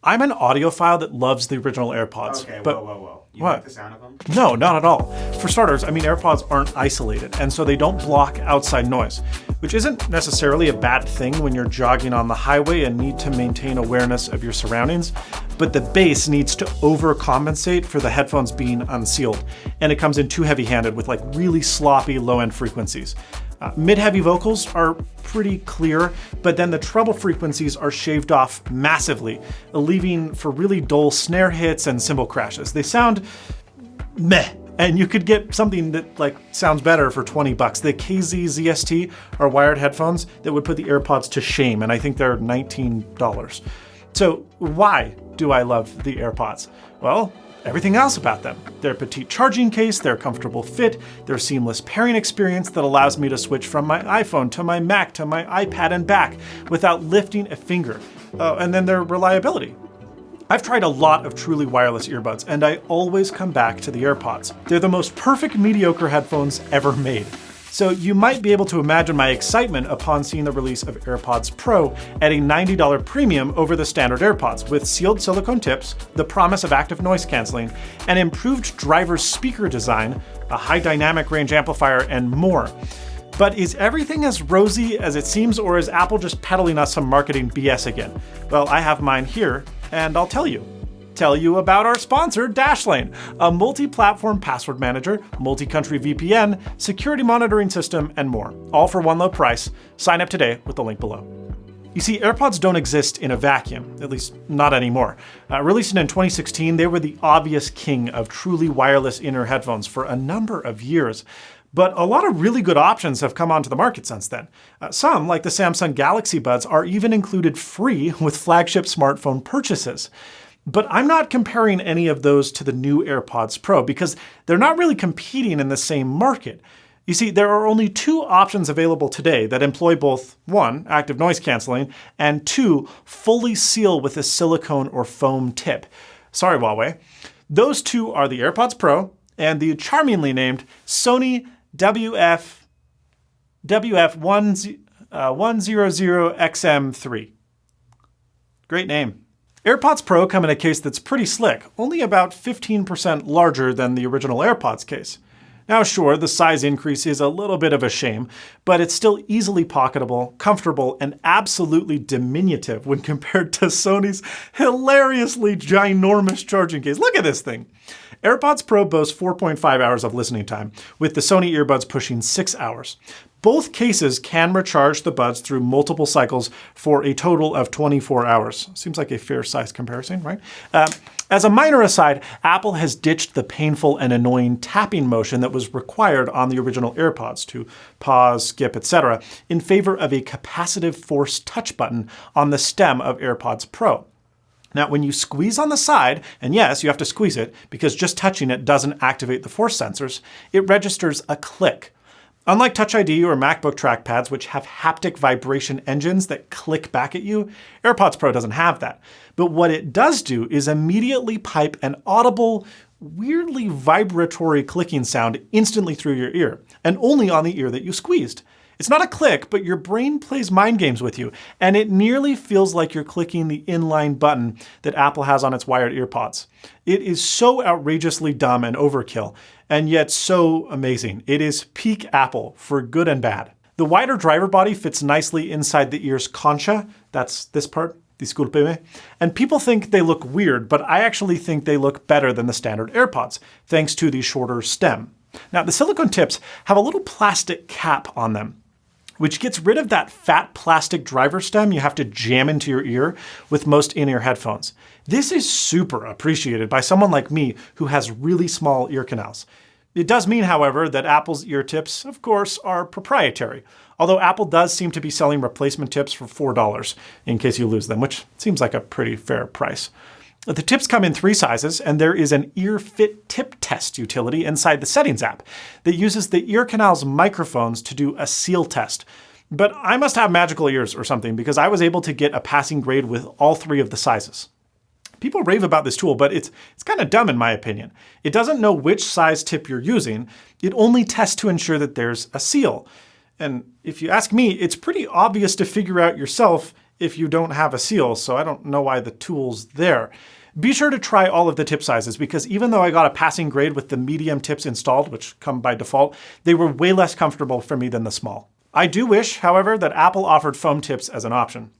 I'm an audiophile that loves the original AirPods. Okay, but whoa. You what? like the sound of them? No, not at all. For starters, AirPods aren't isolated, and so they don't block outside noise, which isn't necessarily a bad thing when you're jogging on the highway and need to maintain awareness of your surroundings, but the bass needs to overcompensate for the headphones being unsealed, and it comes in too heavy-handed with like really sloppy low-end frequencies. Mid-heavy vocals are pretty clear, but then the treble frequencies are shaved off massively, leaving for really dull snare hits and cymbal crashes. They sound meh, and you could get something that like sounds better for 20 bucks. The KZ ZST are wired headphones that would put the AirPods to shame, and I think they're $19. So why do I love the AirPods? Well, everything else about them. Their petite charging case, their comfortable fit, their seamless pairing experience that allows me to switch from my iPhone to my Mac to my iPad and back without lifting a finger. And then their reliability. I've tried a lot of truly wireless earbuds, and I always come back to the AirPods. They're the most perfect mediocre headphones ever made. So you might be able to imagine my excitement upon seeing the release of AirPods Pro at a $90 premium over the standard AirPods, with sealed silicone tips, the promise of active noise canceling, an improved driver's speaker design, a high dynamic range amplifier, and more. But is everything as rosy as it seems, or is Apple just peddling us some marketing BS again? Well, I have mine here, and I'll tell you about our sponsor, Dashlane, a multi-platform password manager, multi-country VPN, security monitoring system, and more. All for one low price. Sign up today with the link below. You see, AirPods don't exist in a vacuum, at least not anymore. Released in 2016, they were the obvious king of truly wireless in-ear headphones for a number of years. But a lot of really good options have come onto the market since then. Some, like the Samsung Galaxy Buds, are even included free with flagship smartphone purchases. But I'm not comparing any of those to the new AirPods Pro because they're not really competing in the same market. You see, there are only two options available today that employ both, one, active noise canceling, and two, fully seal with a silicone or foam tip. Sorry, Huawei. Those two are the AirPods Pro and the charmingly named Sony WF-1000XM3. Great name. AirPods Pro come in a case that's pretty slick, only about 15% larger than the original AirPods case. Now sure, the size increase is a little bit of a shame, but it's still easily pocketable, comfortable, and absolutely diminutive when compared to Sony's hilariously ginormous charging case. Look at this thing. AirPods Pro boasts 4.5 hours of listening time, with the Sony earbuds pushing 6 hours. Both cases can recharge the buds through multiple cycles for a total of 24 hours. Seems like a fair size comparison, right? As a minor aside, Apple has ditched the painful and annoying tapping motion that was required on the original AirPods to pause, skip, etc., in favor of a capacitive force touch button on the stem of AirPods Pro. Now, when you squeeze on the side, and yes, you have to squeeze it because just touching it doesn't activate the force sensors, it registers a click. Unlike Touch ID or MacBook trackpads, which have haptic vibration engines that click back at you, AirPods Pro doesn't have that. But what it does do is immediately pipe an audible, weirdly vibratory clicking sound instantly through your ear, and only on the ear that you squeezed. It's not a click, but your brain plays mind games with you, and it nearly feels like you're clicking the inline button that Apple has on its wired earpods. It is so outrageously dumb and overkill, and yet so amazing. It is peak Apple for good and bad. The wider driver body fits nicely inside the ear's concha, that's this part, disculpeme, and people think they look weird, but I actually think they look better than the standard AirPods, thanks to the shorter stem. Now, the silicone tips have a little plastic cap on them, which gets rid of that fat plastic driver stem you have to jam into your ear with most in-ear headphones. This is super appreciated by someone like me who has really small ear canals. It does mean, however, that Apple's ear tips, of course, are proprietary, although Apple does seem to be selling replacement tips for $4 in case you lose them, which seems like a pretty fair price. The tips come in 3 sizes, and there is an ear fit tip test utility inside the Settings app that uses the ear canal's microphones to do a seal test. But I must have magical ears or something because I was able to get a passing grade with all 3 of the sizes. People rave about this tool, but it's kind of dumb in my opinion. It doesn't know which size tip you're using. It only tests to ensure that there's a seal. And if you ask me, it's pretty obvious to figure out yourself if you don't have a seal, so I don't know why the tool's there. Be sure to try all of the tip sizes, because even though I got a passing grade with the medium tips installed, which come by default, they were way less comfortable for me than the small. I do wish, however, that Apple offered foam tips as an option.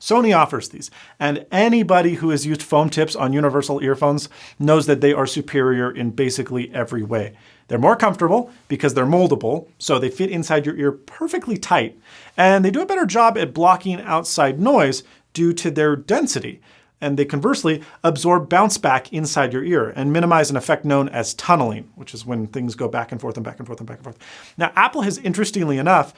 Sony offers these, and anybody who has used foam tips on universal earphones knows that they are superior in basically every way. They're more comfortable because they're moldable, so they fit inside your ear perfectly tight, and they do a better job at blocking outside noise due to their density. And they conversely absorb bounce back inside your ear and minimize an effect known as tunneling, which is when things go back and forth and back and forth and back and forth. Now, Apple has, interestingly enough,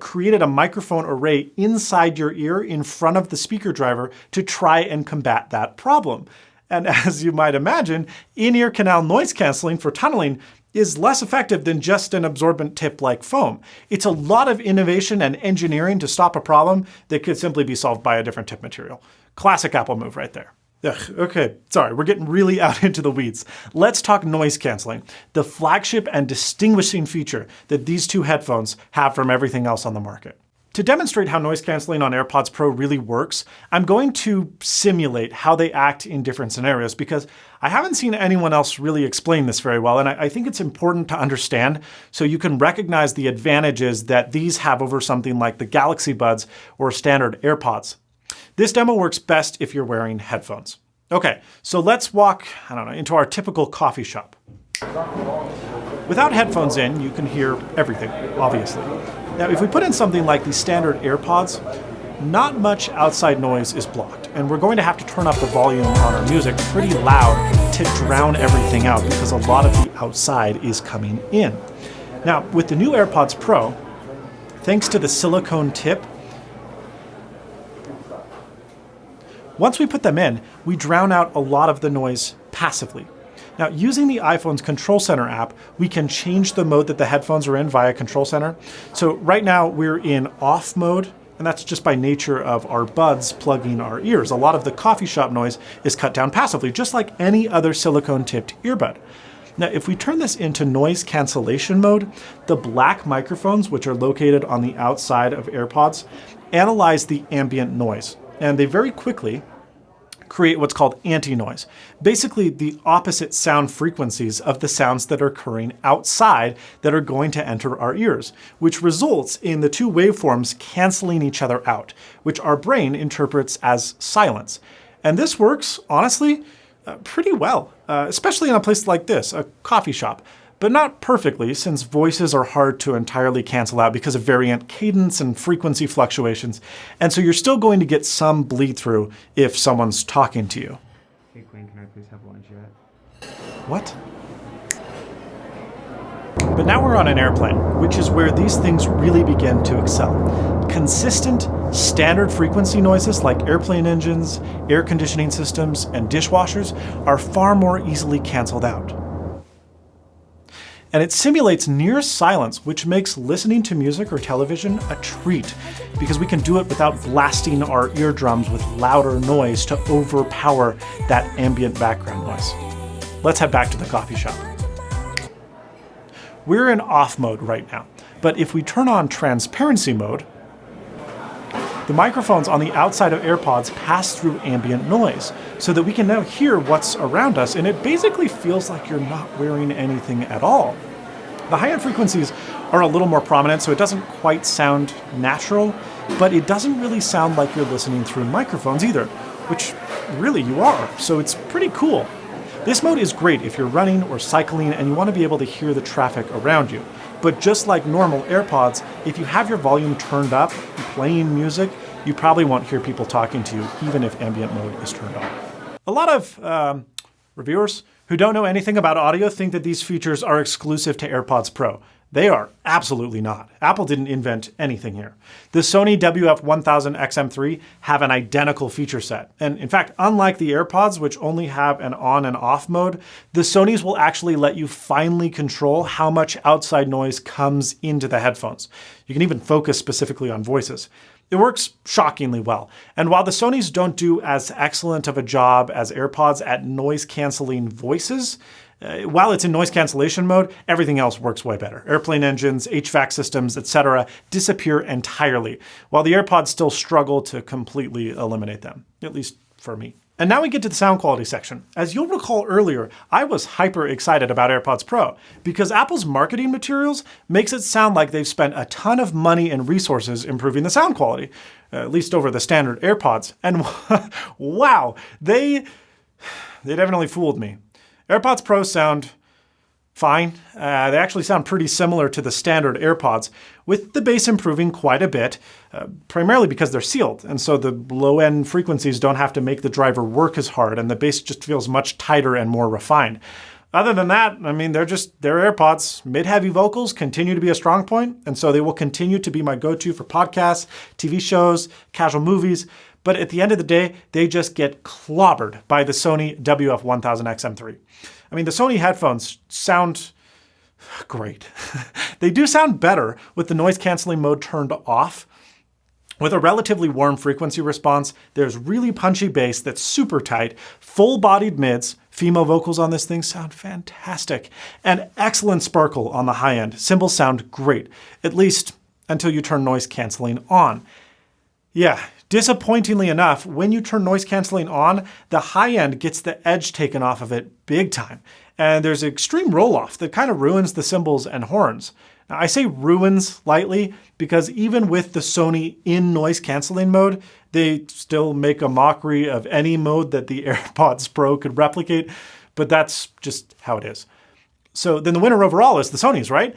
created a microphone array inside your ear in front of the speaker driver to try and combat that problem. And as you might imagine, in-ear canal noise canceling for tunneling is less effective than just an absorbent tip like foam. It's a lot of innovation and engineering to stop a problem that could simply be solved by a different tip material. Classic Apple move right there. Ugh, okay, sorry, we're getting really out into the weeds. Let's talk noise canceling, the flagship and distinguishing feature that these two headphones have from everything else on the market. To demonstrate how noise canceling on AirPods Pro really works, I'm going to simulate how they act in different scenarios, because I haven't seen anyone else really explain this very well, and I think it's important to understand so you can recognize the advantages that these have over something like the Galaxy Buds or standard AirPods. This demo works best if you're wearing headphones. Okay, so let's walk, into our typical coffee shop. Without headphones in, you can hear everything, obviously. Now, if we put in something like the standard AirPods, not much outside noise is blocked, and we're going to have to turn up the volume on our music pretty loud to drown everything out, because a lot of the outside is coming in. Now, with the new AirPods Pro, thanks to the silicone tip, once we put them in, we drown out a lot of the noise passively. Now, using the iPhone's Control Center app, we can change the mode that the headphones are in via Control Center. So right now we're in off mode, and that's just by nature of our buds plugging our ears. A lot of the coffee shop noise is cut down passively, just like any other silicone-tipped earbud. Now, if we turn this into noise cancellation mode, the black microphones, which are located on the outside of AirPods, analyze the ambient noise. And they very quickly create what's called anti-noise, basically the opposite sound frequencies of the sounds that are occurring outside that are going to enter our ears, which results in the two waveforms canceling each other out, which our brain interprets as silence. And this works, honestly, pretty well, especially in a place like this, a coffee shop. But not perfectly, since voices are hard to entirely cancel out because of variant cadence and frequency fluctuations, and so you're still going to get some bleed through if someone's talking to you. Hey Queen, can I please have lunch yet? What? But now we're on an airplane, which is where these things really begin to excel. Consistent, standard frequency noises like airplane engines, air conditioning systems, and dishwashers are far more easily canceled out. And it simulates near silence, which makes listening to music or television a treat, because we can do it without blasting our eardrums with louder noise to overpower that ambient background noise. Let's head back to the coffee shop. We're in off mode right now, but if we turn on transparency mode, the microphones on the outside of AirPods pass through ambient noise so that we can now hear what's around us, and it basically feels like you're not wearing anything at all. The high-end frequencies are a little more prominent, so it doesn't quite sound natural, but it doesn't really sound like you're listening through microphones either, which really you are, so it's pretty cool. This mode is great if you're running or cycling and you want to be able to hear the traffic around you. But just like normal AirPods, if you have your volume turned up, playing music, you probably won't hear people talking to you, even if ambient mode is turned on. A lot of reviewers who don't know anything about audio think that these features are exclusive to AirPods Pro. They are absolutely not. Apple didn't invent anything here. The Sony WF-1000XM3 have an identical feature set. And in fact, unlike the AirPods, which only have an on and off mode, the Sonys will actually let you finely control how much outside noise comes into the headphones. You can even focus specifically on voices. It works shockingly well. And while the Sonys don't do as excellent of a job as AirPods at noise canceling voices, While it's in noise cancellation mode, everything else works way better. Airplane engines, HVAC systems, etc. disappear entirely, while the AirPods still struggle to completely eliminate them, at least for me. And now we get to the sound quality section. As you'll recall earlier, I was hyper excited about AirPods Pro because Apple's marketing materials makes it sound like they've spent a ton of money and resources improving the sound quality, at least over the standard AirPods. And wow, they definitely fooled me. AirPods Pro sound fine. They actually sound pretty similar to the standard AirPods, with the bass improving quite a bit, primarily because they're sealed. And so the low-end frequencies don't have to make the driver work as hard, and the bass just feels much tighter and more refined. Other than that, I mean, they're AirPods. Mid-heavy vocals continue to be a strong point, and so they will continue to be my go-to for podcasts, TV shows, casual movies. But at the end of the day, they just get clobbered by the Sony WF-1000XM3. I mean, the Sony headphones sound great. They do sound better with the noise canceling mode turned off. With a relatively warm frequency response, there's really punchy bass that's super tight, full-bodied mids. Female vocals on this thing sound fantastic, and excellent sparkle on the high end. Cymbals sound great, at least until you turn noise canceling on. Yeah, disappointingly enough, when you turn noise canceling on, the high end gets the edge taken off of it big time. And there's extreme roll-off that kind of ruins the cymbals and horns. Now, I say ruins lightly because even with the Sony in noise canceling mode, they still make a mockery of any mode that the AirPods Pro could replicate, but that's just how it is. So then the winner overall is the Sonys, right?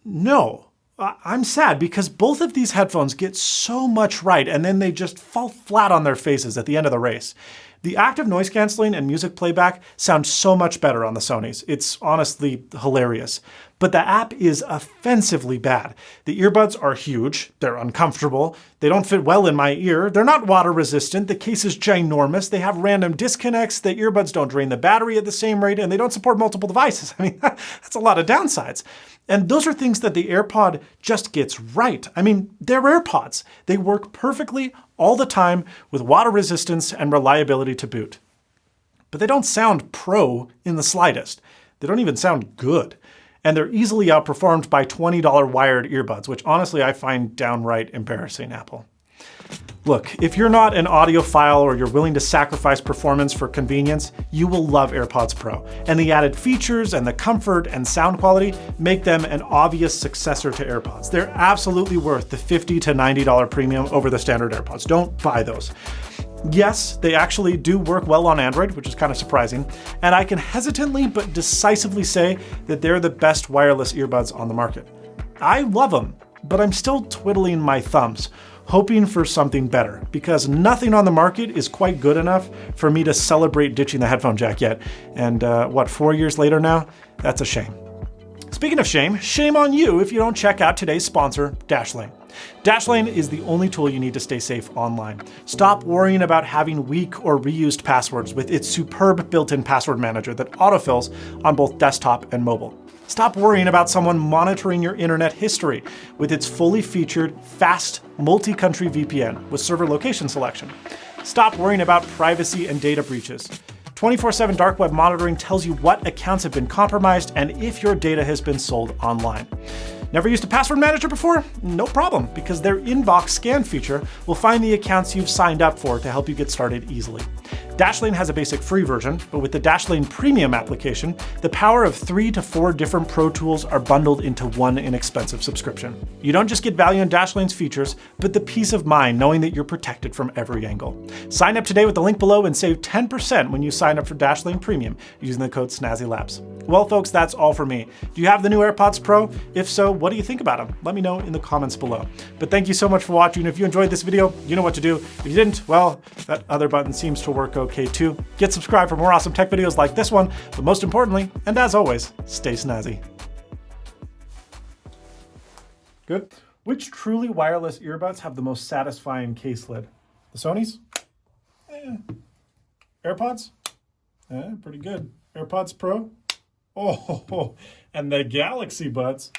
No. I'm sad because both of these headphones get so much right and then they just fall flat on their faces at the end of the race. The active noise canceling and music playback sound so much better on the Sonys. It's honestly hilarious. But the app is offensively bad. The earbuds are huge, they're uncomfortable, they don't fit well in my ear, they're not water resistant, the case is ginormous, they have random disconnects, the earbuds don't drain the battery at the same rate, and they don't support multiple devices. I mean, that's a lot of downsides. And those are things that the AirPod just gets right. I mean, they're AirPods. They work perfectly all the time with water resistance and reliability to boot. But they don't sound pro in the slightest. They don't even sound good. And they're easily outperformed by $20 wired earbuds, which honestly I find downright embarrassing, Apple. Look, if you're not an audiophile or you're willing to sacrifice performance for convenience, you will love AirPods Pro. And the added features and the comfort and sound quality make them an obvious successor to AirPods. They're absolutely worth the $50 to $90 premium over the standard AirPods. Don't buy those. Yes, they actually do work well on Android, which is kind of surprising, and I can hesitantly but decisively say that they're the best wireless earbuds on the market. I love them, but I'm still twiddling my thumbs, hoping for something better, because nothing on the market is quite good enough for me to celebrate ditching the headphone jack yet. And 4 years later now? That's a shame. Speaking of shame, shame on you if you don't check out today's sponsor, Dashlane. Dashlane is the only tool you need to stay safe online. Stop worrying about having weak or reused passwords with its superb built-in password manager that autofills on both desktop and mobile. Stop worrying about someone monitoring your internet history with its fully featured, fast, multi-country VPN with server location selection. Stop worrying about privacy and data breaches. 24/7 dark web monitoring tells you what accounts have been compromised and if your data has been sold online. Never used a password manager before? No problem, because their inbox scan feature will find the accounts you've signed up for to help you get started easily. Dashlane has a basic free version, but with the Dashlane Premium application, the power of 3 to 4 different pro tools are bundled into one inexpensive subscription. You don't just get value in Dashlane's features, but the peace of mind knowing that you're protected from every angle. Sign up today with the link below and save 10% when you sign up for Dashlane Premium using the code Snazzy Labs. Well, folks, that's all for me. Do you have the new AirPods Pro? If so, what do you think about them? Let me know in the comments below. But thank you so much for watching. If you enjoyed this video, you know what to do. If you didn't, well, that other button seems to work okay too. Get subscribed for more awesome tech videos like this one, but most importantly, and as always, stay snazzy. Good. Which truly wireless earbuds have the most satisfying case lid? The Sonys? AirPods? Pretty good. AirPods Pro? Oh, and the Galaxy Buds.